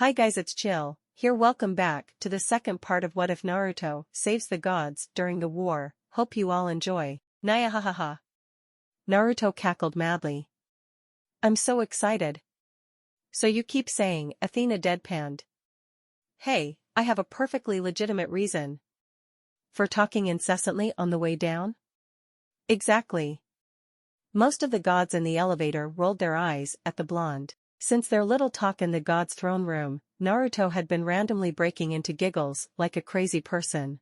Hi guys, it's Chill, here. Welcome back to the second part of What If Naruto Saves the Gods During the War. Hope you all enjoy. Naya hahaha. Naruto cackled madly. I'm so excited. So you keep saying, Athena deadpanned. Hey, I have a perfectly legitimate reason. For talking incessantly on the way down? Exactly. Most of the gods in the elevator rolled their eyes at the blonde. Since their little talk in the god's throne room, Naruto had been randomly breaking into giggles like a crazy person.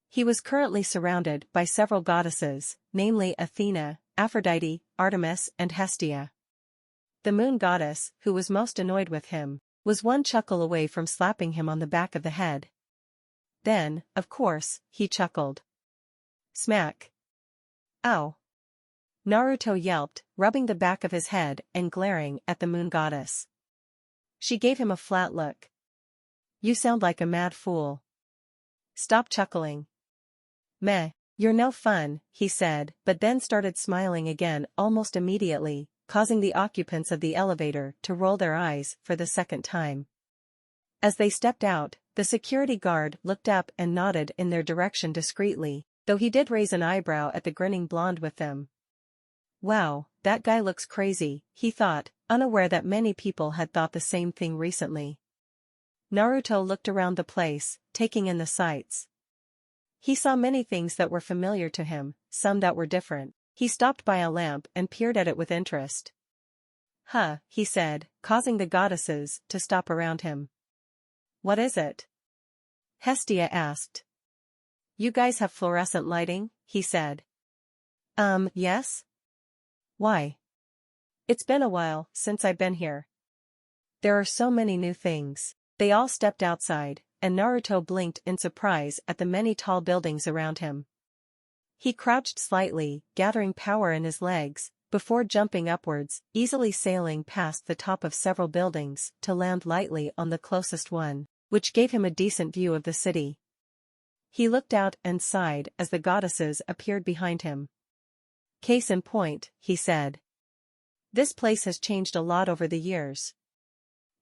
He was currently surrounded by several goddesses, namely Athena, Aphrodite, Artemis, and Hestia. The moon goddess, who was most annoyed with him, was one chuckle away from slapping him on the back of the head. Then, of course, he chuckled. Smack. Ow. Naruto yelped, rubbing the back of his head and glaring at the moon goddess. She gave him a flat look. You sound like a mad fool. Stop chuckling. Meh, you're no fun, he said, but then started smiling again almost immediately, causing the occupants of the elevator to roll their eyes for the second time. As they stepped out, the security guard looked up and nodded in their direction discreetly, though he did raise an eyebrow at the grinning blonde with them. Wow, that guy looks crazy, he thought, unaware that many people had thought the same thing recently. Naruto looked around the place, taking in the sights. He saw many things that were familiar to him, some that were different. He stopped by a lamp and peered at it with interest. Huh, he said, causing the goddesses to stop around him. What is it? Hestia asked. You guys have fluorescent lighting, he said. Yes? Why? It's been a while since I've been here. There are so many new things. They all stepped outside, and Naruto blinked in surprise at the many tall buildings around him. He crouched slightly, gathering power in his legs, before jumping upwards, easily sailing past the top of several buildings to land lightly on the closest one, which gave him a decent view of the city. He looked out and sighed as the goddesses appeared behind him. Case in point, he said. This place has changed a lot over the years.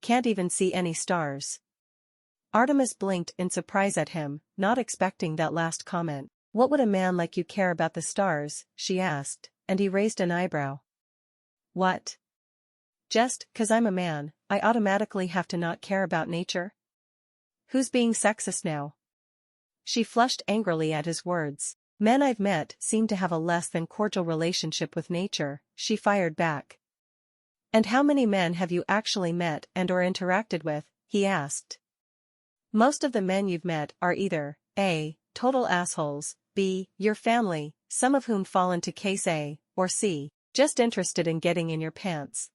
Can't even see any stars. Artemis blinked in surprise at him, not expecting that last comment. What would a man like you care about the stars, she asked, and he raised an eyebrow. What? Just 'cause I'm a man, I automatically have to not care about nature? Who's being sexist now? She flushed angrily at his words. Men I've met seem to have a less than cordial relationship with nature, she fired back. And how many men have you actually met and/or interacted with, he asked. Most of the men you've met are either, A, total assholes, B, your family, some of whom fall into case A, or C, just interested in getting in your pants.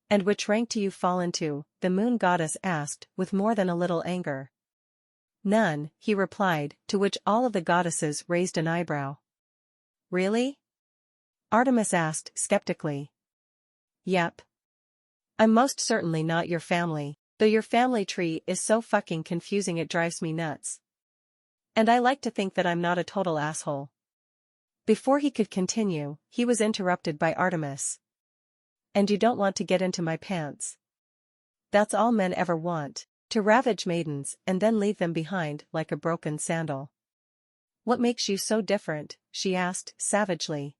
And which rank do you fall into? The moon goddess asked with more than a little anger. None, he replied, to which all of the goddesses raised an eyebrow. Really? Artemis asked skeptically. Yep. I'm most certainly not your family, though your family tree is so fucking confusing it drives me nuts. And I like to think that I'm not a total asshole. Before he could continue, he was interrupted by Artemis. And you don't want to get into my pants. That's all men ever want. To ravage maidens and then leave them behind like a broken sandal. What makes you so different? She asked savagely.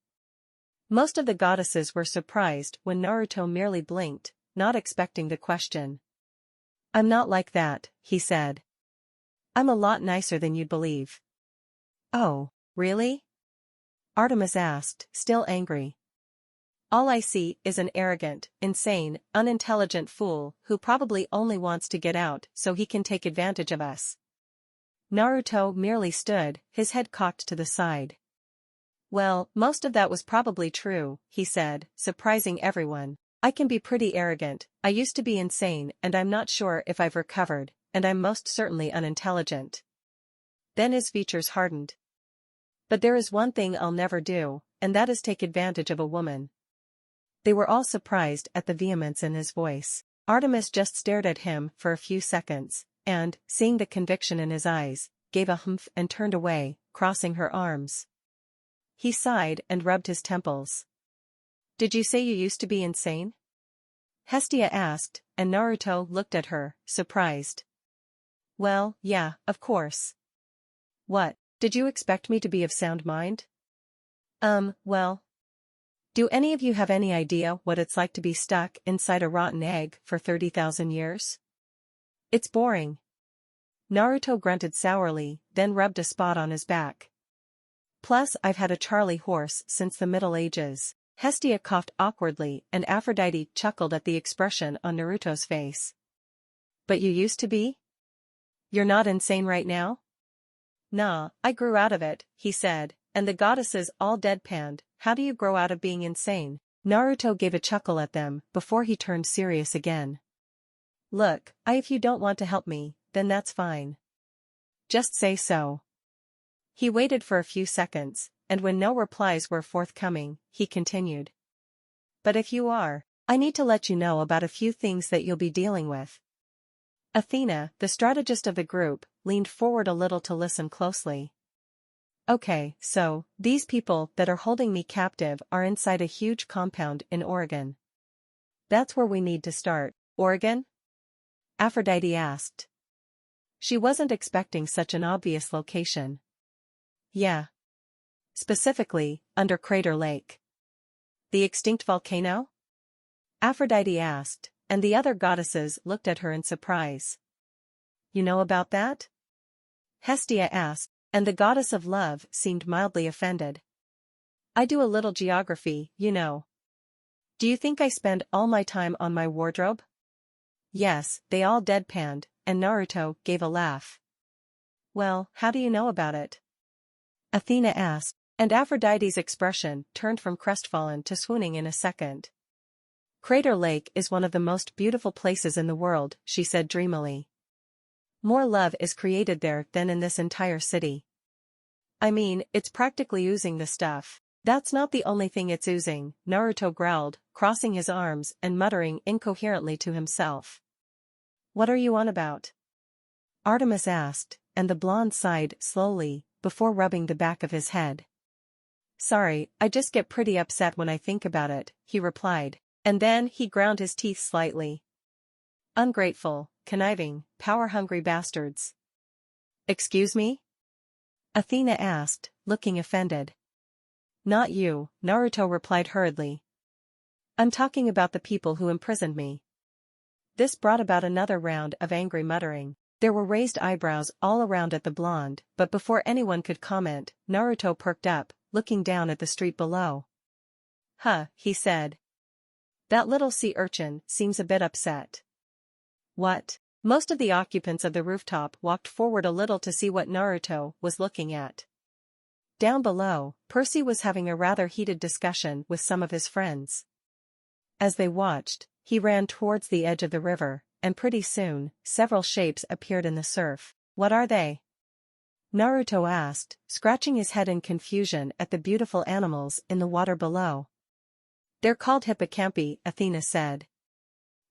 Most of the goddesses were surprised when Naruto merely blinked, not expecting the question. I'm not like that, he said. I'm a lot nicer than you'd believe. Oh, really? Artemis asked, still angry. All I see is an arrogant, insane, unintelligent fool who probably only wants to get out so he can take advantage of us. Naruto merely stood, his head cocked to the side. Well, most of that was probably true, he said, surprising everyone. I can be pretty arrogant, I used to be insane and I'm not sure if I've recovered, and I'm most certainly unintelligent. Then his features hardened. But there is one thing I'll never do, and that is take advantage of a woman. They were all surprised at the vehemence in his voice. Artemis just stared at him for a few seconds, and, seeing the conviction in his eyes, gave a humph and turned away, crossing her arms. He sighed and rubbed his temples. Did you say you used to be insane? Hestia asked, and Naruto looked at her, surprised. Well, yeah, of course. What, did you expect me to be of sound mind? Well. Do any of you have any idea what it's like to be stuck inside a rotten egg for 30,000 years? It's boring. Naruto grunted sourly, then rubbed a spot on his back. Plus I've had a Charlie horse since the Middle Ages. Hestia coughed awkwardly and Aphrodite chuckled at the expression on Naruto's face. But you used to be? You're not insane right now? Nah, I grew out of it, he said, and the goddesses all deadpanned. How do you grow out of being insane? Naruto gave a chuckle at them before he turned serious again. Look, if you don't want to help me, then that's fine. Just say so. He waited for a few seconds, and when no replies were forthcoming, he continued. But if you are, I need to let you know about a few things that you'll be dealing with. Athena, the strategist of the group, leaned forward a little to listen closely. Okay, so, these people that are holding me captive are inside a huge compound in Oregon. That's where we need to start. Oregon? Aphrodite asked. She wasn't expecting such an obvious location. Yeah. Specifically, under Crater Lake. The extinct volcano? Aphrodite asked, and the other goddesses looked at her in surprise. You know about that? Hestia asked, and the goddess of love seemed mildly offended. I do a little geography, you know. Do you think I spend all my time on my wardrobe? Yes, they all deadpanned, and Naruto gave a laugh. Well, how do you know about it? Athena asked, and Aphrodite's expression turned from crestfallen to swooning in a second. Crater Lake is one of the most beautiful places in the world, she said dreamily. More love is created there than in this entire city. I mean, it's practically oozing the stuff. That's not the only thing it's oozing, Naruto growled, crossing his arms and muttering incoherently to himself. What are you on about? Artemis asked, and the blonde sighed slowly, before rubbing the back of his head. Sorry, I just get pretty upset when I think about it, he replied, and then he ground his teeth slightly. Ungrateful, conniving, power-hungry bastards. Excuse me? Athena asked, looking offended. Not you, Naruto replied hurriedly. I'm talking about the people who imprisoned me. This brought about another round of angry muttering. There were raised eyebrows all around at the blonde, but before anyone could comment, Naruto perked up, looking down at the street below. Huh, he said. That little sea urchin seems a bit upset. What? Most of the occupants of the rooftop walked forward a little to see what Naruto was looking at. Down below, Percy was having a rather heated discussion with some of his friends. As they watched, he ran towards the edge of the river, and pretty soon, several shapes appeared in the surf. What are they? Naruto asked, scratching his head in confusion at the beautiful animals in the water below. They're called hippocampi, Athena said.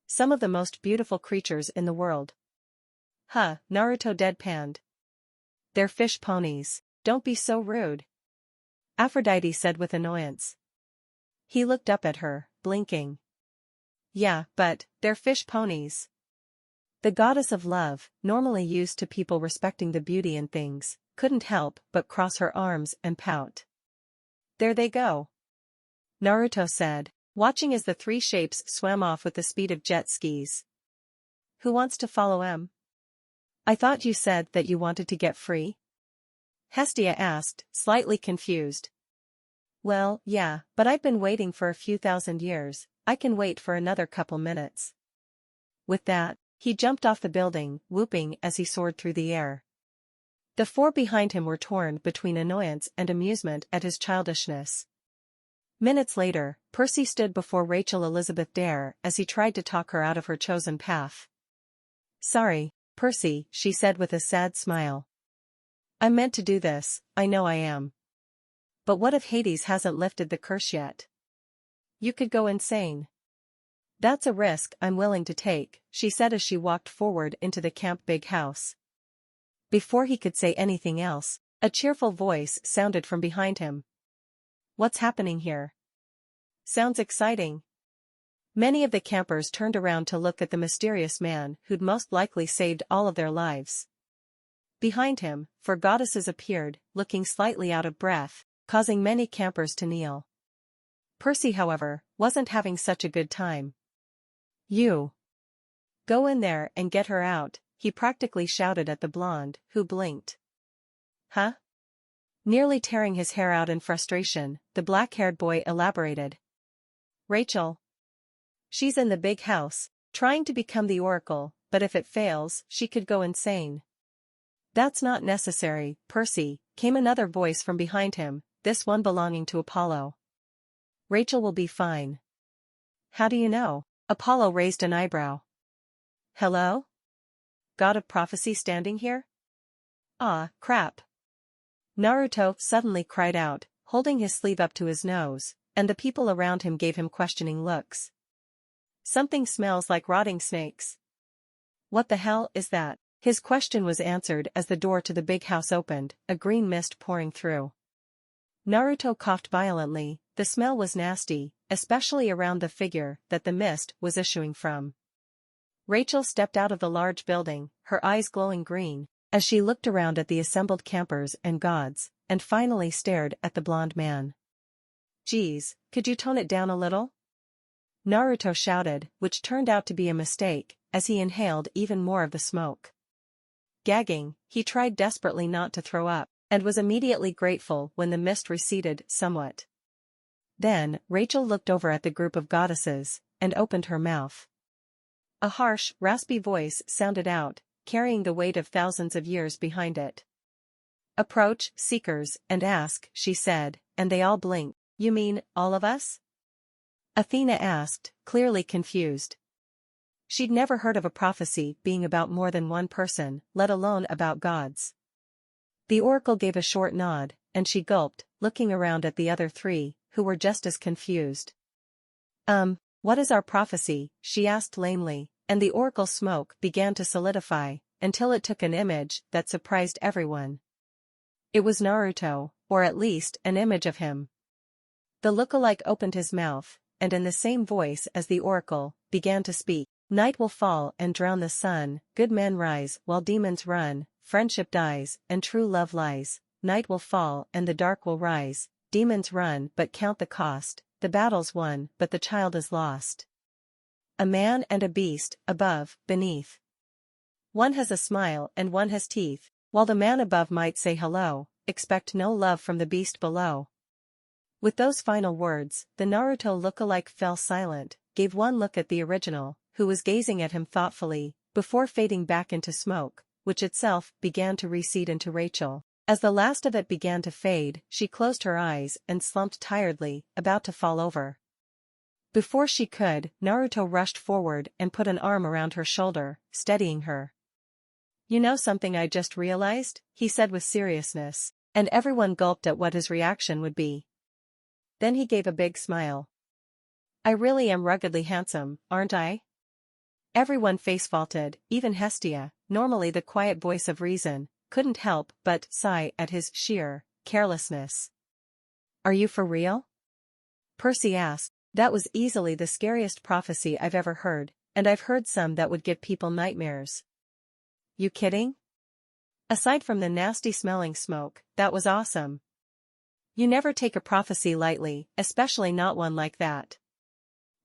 Some of the most beautiful creatures in the world. Huh, Naruto deadpanned. They're fish ponies. Don't be so rude. Aphrodite said with annoyance. He looked up at her, blinking. Yeah, but, they're fish ponies. The goddess of love, normally used to people respecting the beauty in things, couldn't help but cross her arms and pout. There they go. Naruto said, watching as the three shapes swam off with the speed of jet skis. Who wants to follow em? I thought you said that you wanted to get free? Hestia asked, slightly confused. Well, yeah, but I've been waiting for a few thousand years, I can wait for another couple minutes. With that, he jumped off the building, whooping as he soared through the air. The four behind him were torn between annoyance and amusement at his childishness. Minutes later, Percy stood before Rachel Elizabeth Dare as he tried to talk her out of her chosen path. Sorry, Percy, she said with a sad smile. I'm meant to do this, I know I am. But what if Hades hasn't lifted the curse yet? You could go insane. That's a risk I'm willing to take, she said as she walked forward into the camp big house. Before he could say anything else, a cheerful voice sounded from behind him. What's happening here? Sounds exciting. Many of the campers turned around to look at the mysterious man who'd most likely saved all of their lives. Behind him, four goddesses appeared, looking slightly out of breath, causing many campers to kneel. Percy, however, wasn't having such a good time. "You! Go in there and get her out," he practically shouted at the blonde, who blinked. "Huh?" Nearly tearing his hair out in frustration, the black-haired boy elaborated. "Rachel. She's in the big house, trying to become the Oracle, but if it fails, she could go insane." "That's not necessary, Percy," came another voice from behind him, this one belonging to Apollo. "Rachel will be fine." "How do you know?" Apollo raised an eyebrow. "Hello? God of prophecy standing here?" "Ah, crap." Naruto suddenly cried out, holding his sleeve up to his nose, and the people around him gave him questioning looks. "Something smells like rotting snakes." "What the hell is that?" His question was answered as the door to the big house opened, a green mist pouring through. Naruto coughed violently. The smell was nasty, especially around the figure that the mist was issuing from. Rachel stepped out of the large building, her eyes glowing green, as she looked around at the assembled campers and gods, and finally stared at the blonde man. "Geez, could you tone it down a little?" Naruto shouted, which turned out to be a mistake, as he inhaled even more of the smoke. Gagging, he tried desperately not to throw up, and was immediately grateful when the mist receded somewhat. Then, Rachel looked over at the group of goddesses, and opened her mouth. A harsh, raspy voice sounded out, carrying the weight of thousands of years behind it. "Approach, seekers, and ask," she said, and they all blinked. "You mean, all of us?" Athena asked, clearly confused. She'd never heard of a prophecy being about more than one person, let alone about gods. The oracle gave a short nod, and she gulped, looking around at the other three, who were just as confused. What is our prophecy?" she asked lamely, and the oracle's smoke began to solidify, until it took an image that surprised everyone. It was Naruto, or at least an image of him. The lookalike opened his mouth, and in the same voice as the oracle, began to speak. "Night will fall and drown the sun, good men rise while demons run, friendship dies and true love lies. Night will fall and the dark will rise, demons run but count the cost, the battle's won but the child is lost. A man and a beast, above, beneath. One has a smile and one has teeth, while the man above might say hello, expect no love from the beast below." With those final words, the Naruto lookalike fell silent, gave one look at the original, who was gazing at him thoughtfully, before fading back into smoke, which itself began to recede into Rachel. As the last of it began to fade, she closed her eyes and slumped tiredly, about to fall over. Before she could, Naruto rushed forward and put an arm around her shoulder, steadying her. "You know something I just realized?" he said with seriousness, and everyone gulped at what his reaction would be. Then he gave a big smile. "I really am ruggedly handsome, aren't I?" Everyone face-faulted, even Hestia, normally the quiet voice of reason, couldn't help but sigh at his sheer carelessness. "Are you for real?" Percy asked. "That was easily the scariest prophecy I've ever heard, and I've heard some that would give people nightmares." "You kidding?" "Aside from the nasty-smelling smoke, that was awesome. You never take a prophecy lightly, especially not one like that."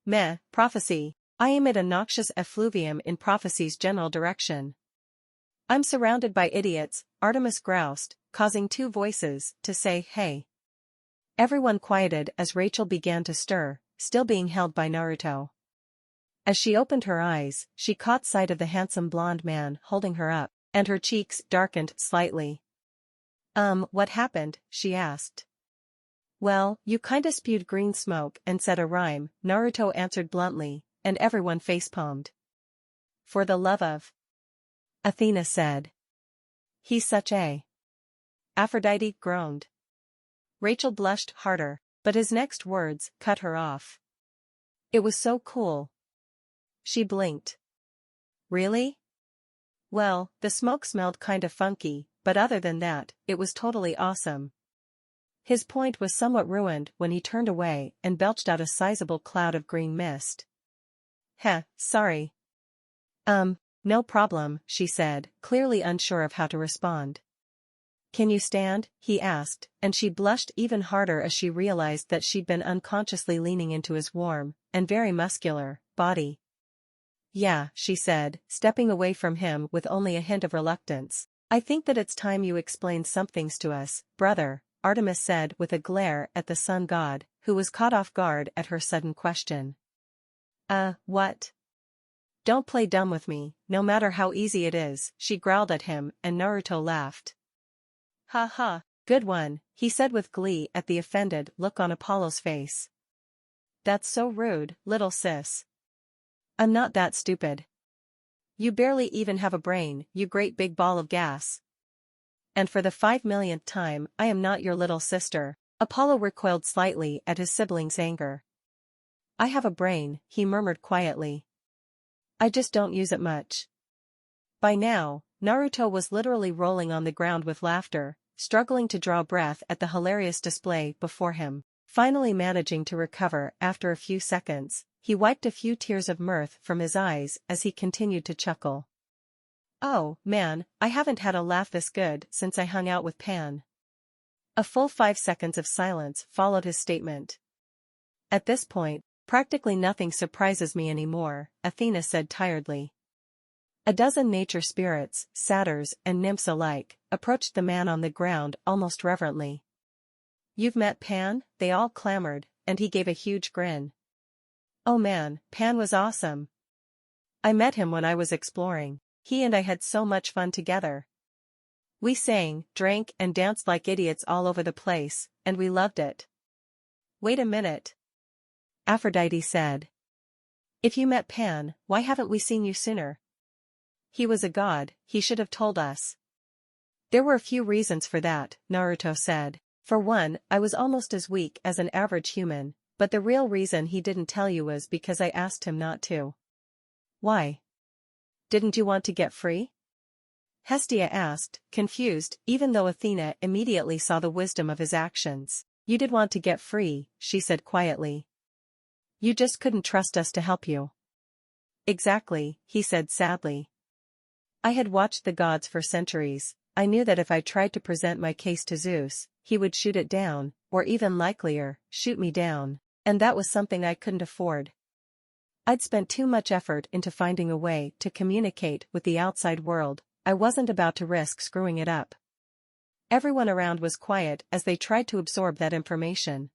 "Meh, prophecy. I emit a noxious effluvium in prophecy's general direction." "I'm surrounded by idiots," Artemis groused, causing two voices to say hey. Everyone quieted as Rachel began to stir, still being held by Naruto. As she opened her eyes, she caught sight of the handsome blonde man holding her up, and her cheeks darkened slightly. What happened?" she asked. "Well, you kinda spewed green smoke and said a rhyme," Naruto answered bluntly, and everyone facepalmed. "For the love of," Athena said. "He's such a..." Aphrodite groaned. Rachel blushed harder, but his next words cut her off. "It was so cool." She blinked. "Really?" "Well, the smoke smelled kinda funky, but other than that, it was totally awesome." His point was somewhat ruined when he turned away and belched out a sizable cloud of green mist. Heh, sorry. No problem, she said, clearly unsure of how to respond. Can you stand? He asked, and she blushed even harder as she realized that she'd been unconsciously leaning into his warm, and very muscular, body. Yeah, she said, stepping away from him with only a hint of reluctance. I think that it's time you explained some things to us, brother, Artemis said with a glare at the sun god, who was caught off guard at her sudden question. What? Don't play dumb with me, no matter how easy it is, she growled at him, and Naruto laughed. Ha ha, good one, he said with glee at the offended look on Apollo's face. That's so rude, little sis. I'm not that stupid. You barely even have a brain, you great big ball of gas. And for the 5 millionth time, I am not your little sister. Apollo recoiled slightly at his sibling's anger. I have a brain, he murmured quietly. I just don't use it much. By now, Naruto was literally rolling on the ground with laughter, struggling to draw breath at the hilarious display before him. Finally managing to recover after a few seconds, he wiped a few tears of mirth from his eyes as he continued to chuckle. Oh, man, I haven't had a laugh this good since I hung out with Pan. A full 5 seconds of silence followed his statement. At this point, practically nothing surprises me anymore, Athena said tiredly. A dozen nature spirits, satyrs and nymphs alike, approached the man on the ground almost reverently. You've met Pan? They all clamored, and he gave a huge grin. Oh man, Pan was awesome. I met him when I was exploring. He and I had so much fun together. We sang, drank and danced like idiots all over the place, and we loved it. Wait a minute. Aphrodite said. If you met Pan, why haven't we seen you sooner? He was a god, he should have told us. There were a few reasons for that, Naruto said. For one, I was almost as weak as an average human, but the real reason he didn't tell you was because I asked him not to. Why? Didn't you want to get free? Hestia asked, confused, even though Athena immediately saw the wisdom of his actions. You did want to get free, she said quietly. You just couldn't trust us to help you. Exactly, he said sadly. I had watched the gods for centuries. I knew that if I tried to present my case to Zeus, he would shoot it down, or even likelier, shoot me down, and that was something I couldn't afford. I'd spent too much effort into finding a way to communicate with the outside world. I wasn't about to risk screwing it up. Everyone around was quiet as they tried to absorb that information.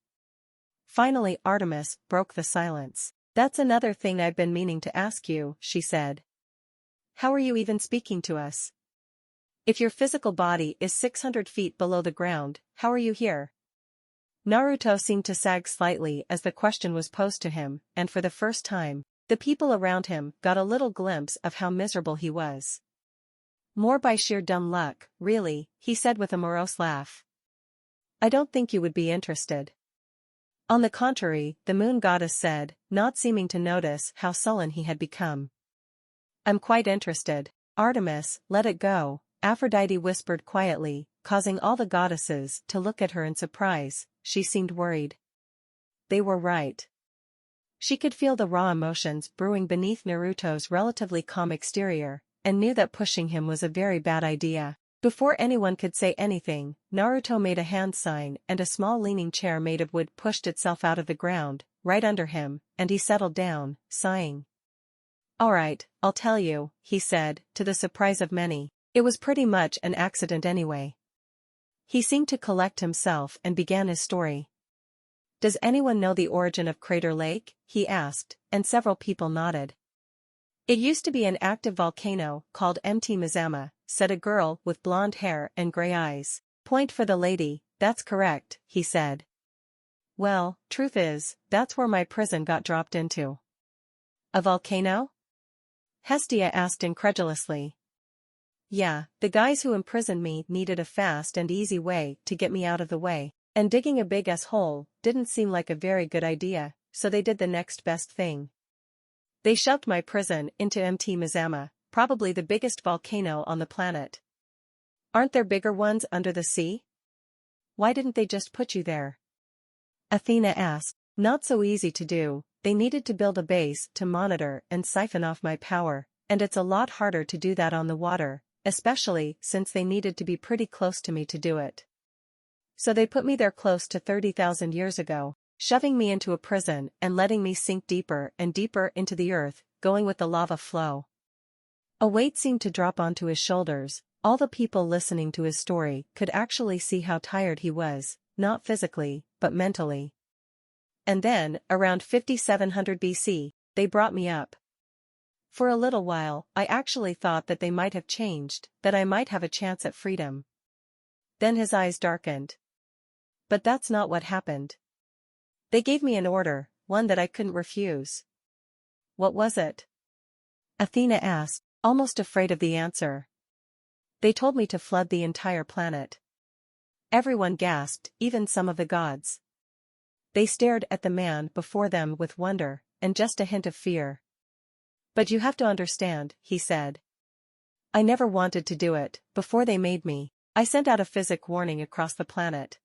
Finally Artemis broke the silence. That's another thing I've been meaning to ask you, she said. How are you even speaking to us? If your physical body is 600 feet below the ground, how are you here? Naruto seemed to sag slightly as the question was posed to him, and for the first time, the people around him got a little glimpse of how miserable he was. More by sheer dumb luck, really, he said with a morose laugh. I don't think you would be interested. On the contrary, the moon goddess said, not seeming to notice how sullen he had become. I'm quite interested. Artemis, let it go, Aphrodite whispered quietly, causing all the goddesses to look at her in surprise. She seemed worried. They were right. She could feel the raw emotions brewing beneath Naruto's relatively calm exterior, and knew that pushing him was a very bad idea. Before anyone could say anything, Naruto made a hand sign and a small leaning chair made of wood pushed itself out of the ground, right under him, and he settled down, sighing. All right, I'll tell you, he said, to the surprise of many. It was pretty much an accident anyway. He seemed to collect himself and began his story. Does anyone know the origin of Crater Lake? He asked, and several people nodded. It used to be an active volcano called Mt. Mazama, said a girl with blonde hair and gray eyes. Point for the lady, that's correct, he said. Well, truth is, that's where my prison got dropped into. A volcano? Hestia asked incredulously. Yeah, the guys who imprisoned me needed a fast and easy way to get me out of the way, and digging a big-ass hole didn't seem like a very good idea, so they did the next best thing. They shoved my prison into Mt. Mazama, probably the biggest volcano on the planet. Aren't there bigger ones under the sea? Why didn't they just put you there? Athena asked. Not so easy to do, they needed to build a base to monitor and siphon off my power, and it's a lot harder to do that on the water, especially since they needed to be pretty close to me to do it. So they put me there close to 30,000 years ago, shoving me into a prison and letting me sink deeper and deeper into the earth, going with the lava flow. A weight seemed to drop onto his shoulders. All the people listening to his story could actually see how tired he was, not physically, but mentally. And then, around 5700 BC, they brought me up. For a little while, I actually thought that they might have changed, that I might have a chance at freedom. Then his eyes darkened. But that's not what happened. They gave me an order, one that I couldn't refuse. What was it? Athena asked, almost afraid of the answer. They told me to flood the entire planet. Everyone gasped, even some of the gods. They stared at the man before them with wonder, and just a hint of fear. But you have to understand, he said. I never wanted to do it. Before they made me, I sent out a physic warning across the planet.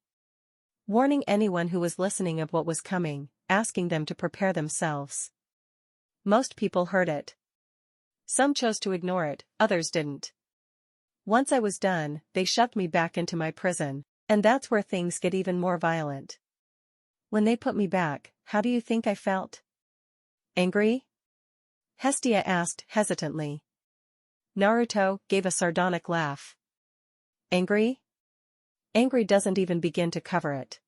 Warning anyone who was listening of what was coming, asking them to prepare themselves. Most people heard it. Some chose to ignore it, others didn't. Once I was done, they shoved me back into my prison, and that's where things get even more violent. When they put me back, how do you think I felt? Angry? Hestia asked hesitantly. Naruto gave a sardonic laugh. Angry? Angry doesn't even begin to cover it.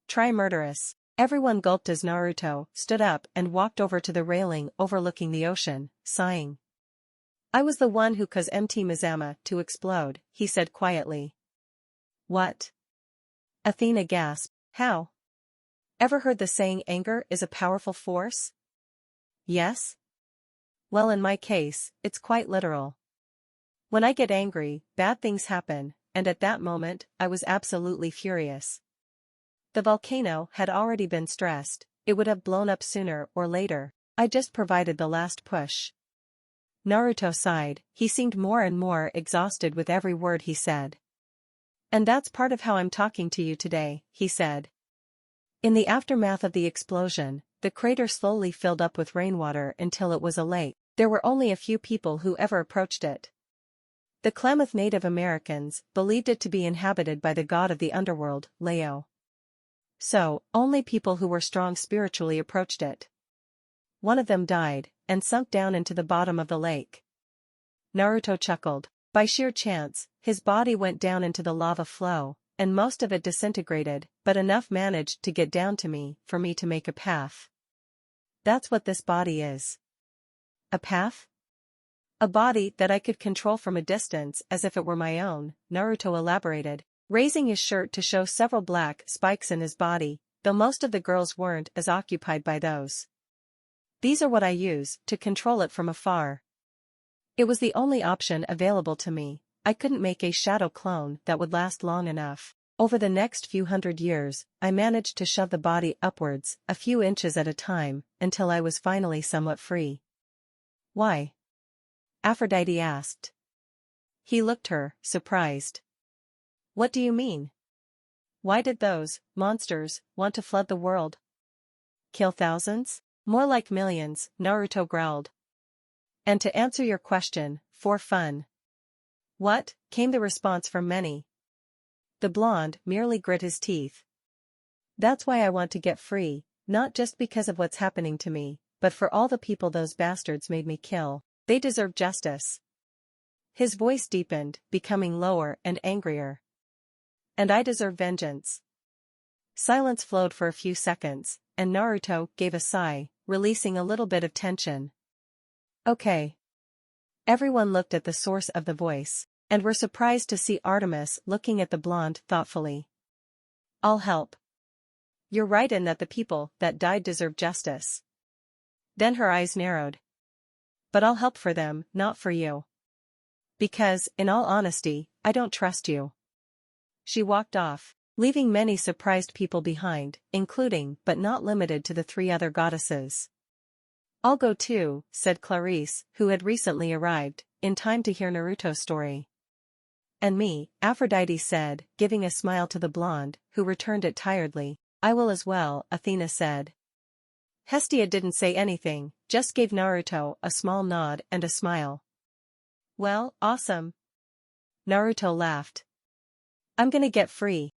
Try murderous. Everyone gulped as Naruto stood up and walked over to the railing overlooking the ocean, sighing. I was the one who caused MT Mizama to explode, he said quietly. What? Athena gasped. How? Ever heard the saying anger is a powerful force? Yes? Well, in my case, it's quite literal. When I get angry, bad things happen, and at that moment, I was absolutely furious. The volcano had already been stressed, it would have blown up sooner or later, I just provided the last push. Naruto sighed, he seemed more and more exhausted with every word he said. And that's part of how I'm talking to you today, he said. In the aftermath of the explosion, the crater slowly filled up with rainwater until it was a lake. There were only a few people who ever approached it. The Klamath Native Americans believed it to be inhabited by the god of the underworld, Leo. So, only people who were strong spiritually approached it. One of them died, and sunk down into the bottom of the lake. Naruto chuckled. By sheer chance, his body went down into the lava flow, and most of it disintegrated, but enough managed to get down to me, for me to make a path. That's what this body is. A path? A body that I could control from a distance as if it were my own, Naruto elaborated, raising his shirt to show several black spikes in his body, though most of the girls weren't as occupied by those. These are what I use to control it from afar. It was the only option available to me. I couldn't make a shadow clone that would last long enough. Over the next few hundred years, I managed to shove the body upwards, a few inches at a time, until I was finally somewhat free. Why? Aphrodite asked. He looked her, surprised. What do you mean? Why did those monsters want to flood the world? Kill thousands? More like millions, Naruto growled. And to answer your question, for fun. What? Came the response from many. The blonde merely grit his teeth. That's why I want to get free, not just because of what's happening to me, but for all the people those bastards made me kill. They deserve justice. His voice deepened, becoming lower and angrier. And I deserve vengeance. Silence flowed for a few seconds, and Naruto gave a sigh, releasing a little bit of tension. Okay. Everyone looked at the source of the voice, and were surprised to see Artemis looking at the blonde thoughtfully. I'll help. You're right in that the people that died deserve justice. Then her eyes narrowed. But I'll help for them, not for you. Because, in all honesty, I don't trust you. She walked off, leaving many surprised people behind, including but not limited to the three other goddesses. I'll go too, said Clarice, who had recently arrived, in time to hear Naruto's story. And me, Aphrodite said, giving a smile to the blonde, who returned it tiredly. I will as well, Athena said. Hestia didn't say anything, just gave Naruto a small nod and a smile. Well, awesome. Naruto laughed. I'm gonna get free.